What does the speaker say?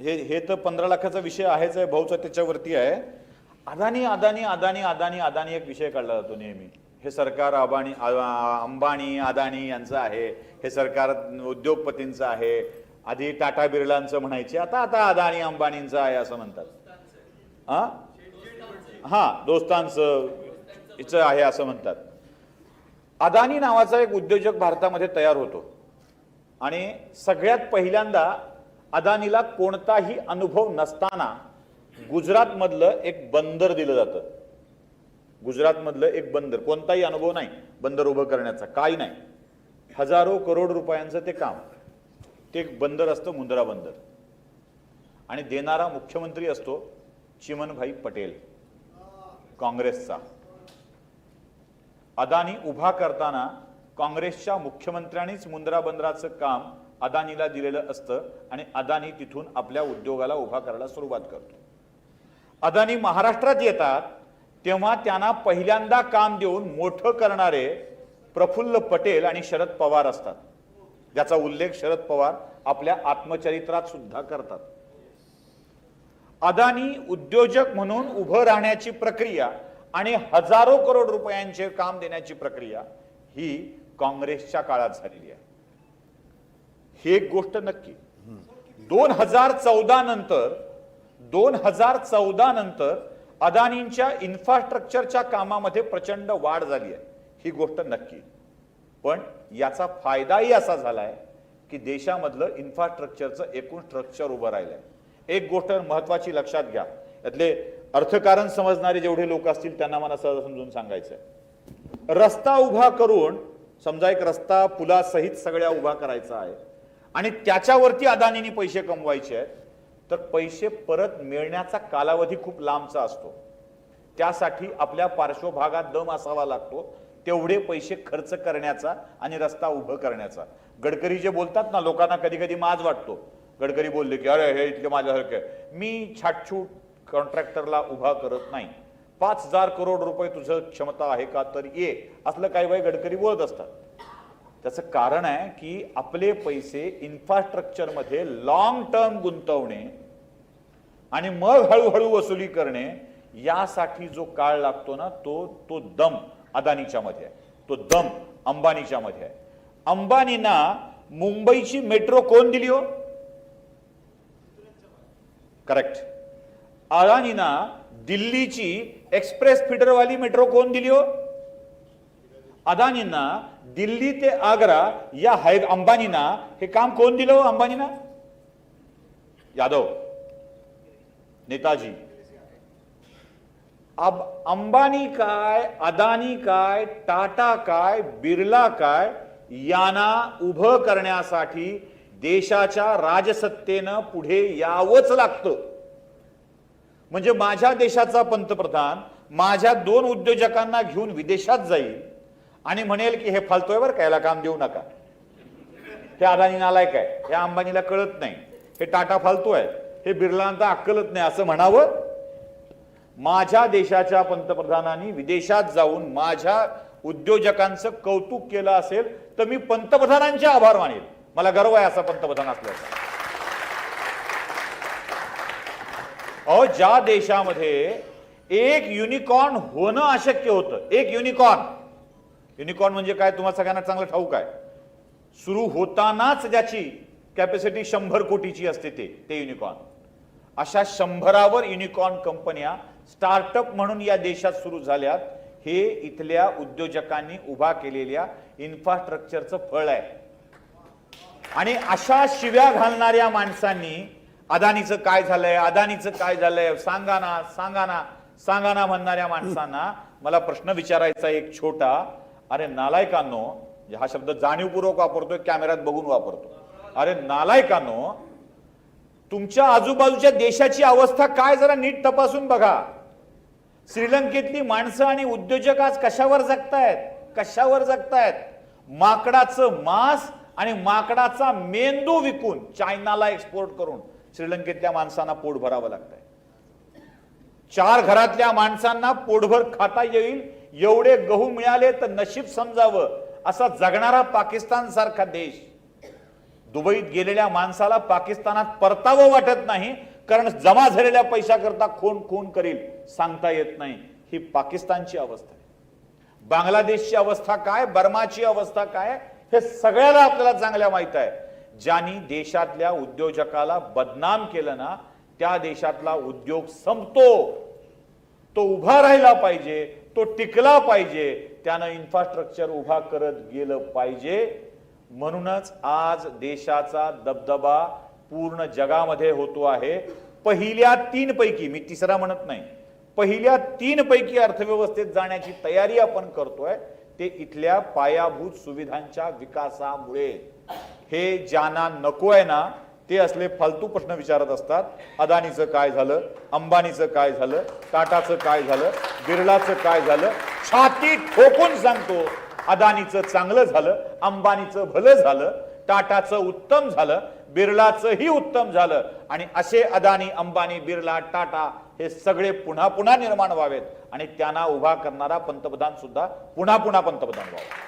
हे तर 15 लाखाचा विषय आहेच आहे, भाऊचा त्याच्यावरती आहे. अदानी अदानी अदानी अदानी अदानी एक विषय काढला जातो नेहमी. हे सरकार अंबानी अदानी यांचं आहे, हे सरकार उद्योगपतींचं आहे. आधी टाटा बिर्लांचं म्हणायचे, आता आता अदानी अंबानींचं आहे असं म्हणतात. दोस्तांचं हिचं आहे असं म्हणतात. अदानी नावाचा एक उद्योजक भारतामध्ये तयार होतो आणि सगळ्यात पहिल्यांदा अदानीला कोणताही अनुभव नसताना गुजरातमधलं एक बंदर दिलं जातं. गुजरातमधलं एक बंदर, कोणताही अनुभव नाही बंदर उभं करण्याचा, काही नाही. हजारो करोड रुपयांचं ते काम. ते एक बंदर असतं, मुंद्रा बंदर, आणि देणारा मुख्यमंत्री असतो चिमनभाई पटेल, काँग्रेसचा. अदानी उभा करताना काँग्रेसच्या मुख्यमंत्र्यांनीच मुंद्रा बंदराचं काम अदानीला दिलेलं असतं आणि अदानी तिथून आपल्या उद्योगाला उभा करायला सुरुवात करतो. अदानी महाराष्ट्रात येतात तेव्हा त्यांना पहिल्यांदा काम देऊन मोठं करणारे प्रफुल्ल पटेल आणि शरद पवार असतात, ज्याचा उल्लेख शरद पवार आपल्या आत्मचरित्रात सुद्धा करतात. अदानी उद्योजक म्हणून उभं राहण्याची प्रक्रिया आणि हजारो करोड रुपयांचे काम देण्याची प्रक्रिया ही काँग्रेसच्या काळात झालेली आहे. ही एक गोष्ट नक्की. 2014 नंतर अदानींच्या इन्फ्रास्ट्रक्चरच्या कामामध्ये प्रचंड वाढ झाली आहे, ही गोष्ट नक्की. पण याचा फायदाही असा झालाय की देशामधलं इन्फ्रास्ट्रक्चरचं एकूण स्ट्रक्चर उभं राहिलंय. एक गोष्ट महत्वाची लक्षात घ्या, यातले अर्थकारण समजणारे जेवढे लोक असतील त्यांना मला सहज समजून सांगायचंय. रस्ता उभा करून, समजा एक रस्ता पुलासहित सगळ्या उभा करायचा आहे आणि त्याच्यावरती अदानींनी पैसे कमवायचे आहेत, तर पैसे परत मिळण्याचा कालावधी खूप लांबचा असतो. त्यासाठी आपल्या पार्श्वभागात दम असावा लागतो, तेवढे पैसे खर्च करण्याचा आणि रस्ता उभं करण्याचा. गडकरी जे बोलतात ना, लोकांना कधी कधी माज वाटतो. गडकरी बोलले की अरे हे इतके माझ्यासारखे, मी छाटछूट कॉन्ट्रॅक्टरला उभा करत नाही, 5,000 करोड रुपये तुझं क्षमता आहे का तर ये, असलं काही वेळ गडकरी बोलत असतात. त्याचं कारण आहे की आपले पैसे इन्फ्रास्ट्रक्चरमध्ये लॉंग टर्म गुंतवणे आणि मग हळूहळू वसुली करणे, यासाठी जो काळ लागतो ना, तो दम अदानीच्या मध्ये आहे, तो दम अंबानीच्या मध्ये आहे. अंबानींना मुंबईची मेट्रो कोण दिली हो? करेक्ट. अदानींना दिल्लीची एक्सप्रेस फीडरवाली मेट्रो कोण दिली हो? अदानींना दिल्ली ते आग्रा या अंबानींना हे काम कोण दिलं हो? अंबानींना यादव, नेताजी. अब अंबानी काय, अदानी काय, टाटा काय, बिर्ला काय, यांना उभं करण्यासाठी देशाच्या राजसत्तेनं पुढे यावंच लागतं. म्हणजे माझ्या देशाचा पंतप्रधान माझ्या 2 उद्योजकांना घेऊन विदेशात जाईल आणि म्हणेल की हे फालतोय बरं का, याला काम देऊ नका, हे अदानी नालायक आहे, हे अंबानीला कळत नाही, हे टाटा फालतू आहे, हे बिर्लांना अक्कलच नाही, असं म्हणावं. माझ्या देशाच्या पंतप्रधानांनी विदेशात जाऊन माझ्या उद्योजकांचं कौतुक केलं असेल तर मी पंतप्रधानांचे आभार मानेल. मला गर्व आहे असा पंतप्रधान असल्याचा. अहो, ज्या देशामध्ये एक युनिकॉर्न होणं अशक्य होतं, एक युनिकॉर्न म्हणजे काय तुम्हाला सगळ्यांना चांगलं ठाऊक आहे, सुरू होतानाच ज्याची कॅपॅसिटी 100 कोटीची असते ते युनिकॉर्न. अशा 100वर युनिकॉर्न कंपन्या स्टार्टअप म्हणून या देशात सुरू झाल्यात. हे इथल्या उद्योजकांनी उभा केलेल्या इन्फ्रास्ट्रक्चरचं फळ आहे. आणि अशा शिव्या घालणाऱ्या माणसांनी अदानीचं काय झालंय, अदानीचं काय झालंय, सांगा ना म्हणणाऱ्या माणसांना मला प्रश्न विचारायचा एक छोटा. अरे नालायकांनो, हा शब्द जाणीवपूर्वक वापरतोय, कॅमेऱ्यात बघून वापरतो. अरे नालायकांनो, तुमच्या आजूबाजूच्या देशाची अवस्था काय जरा नीट तपासून बघा. श्रीलंकेतली माणसं आणि उद्योजक आज कशावर जगतायत? माकडाचं मांस आणि माकडाचा मेंदू विकून चायनाला एक्सपोर्ट करून श्रीलंकेतल्या माणसांना पोट भरावं लागतंय. 4 घरातल्या माणसांना पोटभर खाता येईल एवढे गहू मिळाले तर नशीब समजावं असा जगणारा पाकिस्तान सारखा देश दुबईत गेलेल्या माणसाला पाकिस्तानात परतावं वाटत नाही, कारण जमा झालेल्या पैशाकरता कोण कोण करील सांगता येत नाही. ही पाकिस्तानची अवस्था आहे. बांगलादेशची अवस्था काय, बर्माची अवस्था काय, हे सगळ्याला आपल्याला चांगल्या माहित आहे. ज्यांनी देशातल्या उद्योजकाला बदनाम केलं ना, त्या देशातला उद्योग संपतो. तो उभा राहिला पाहिजे, तो टिकला पाहिजे, त्यानं इन्फ्रास्ट्रक्चर उभा करत गेलं पाहिजे. म्हणूनच आज देशाचा दबदबा पूर्ण जगामध्ये होतो आहे. पहिल्या 3 पैकी, मी तिसरा म्हणत नाही, पहिल्या 3 पैकी अर्थव्यवस्थेत जाण्याची तयारी आपण करतोय. ते इथल्या पायाभूत सुविधांच्या विकासामुळे. हे ज्यांना नको आहे ना, ते असले फालतू प्रश्न विचारत असतात. अदानीचं काय झालं, अंबानीचं काय झालं, टाटाचं काय झालं, बिर्लाचं काय झालं. छाती ठोकून सांगतो, अदानीचं चांगलं झालं, अंबानीचं भलं झालं, टाटाचं उत्तम झालं, बिर्लाचंही उत्तम झालं. आणि असे अदानी, अंबानी, बिर्ला, टाटा हे सगळे पुन्हा पुन्हा निर्माण व्हावेत आणि त्यांना उभा करणारा पंतप्रधान सुद्धा पुन्हा पुन्हा पंतप्रधान व्हावा.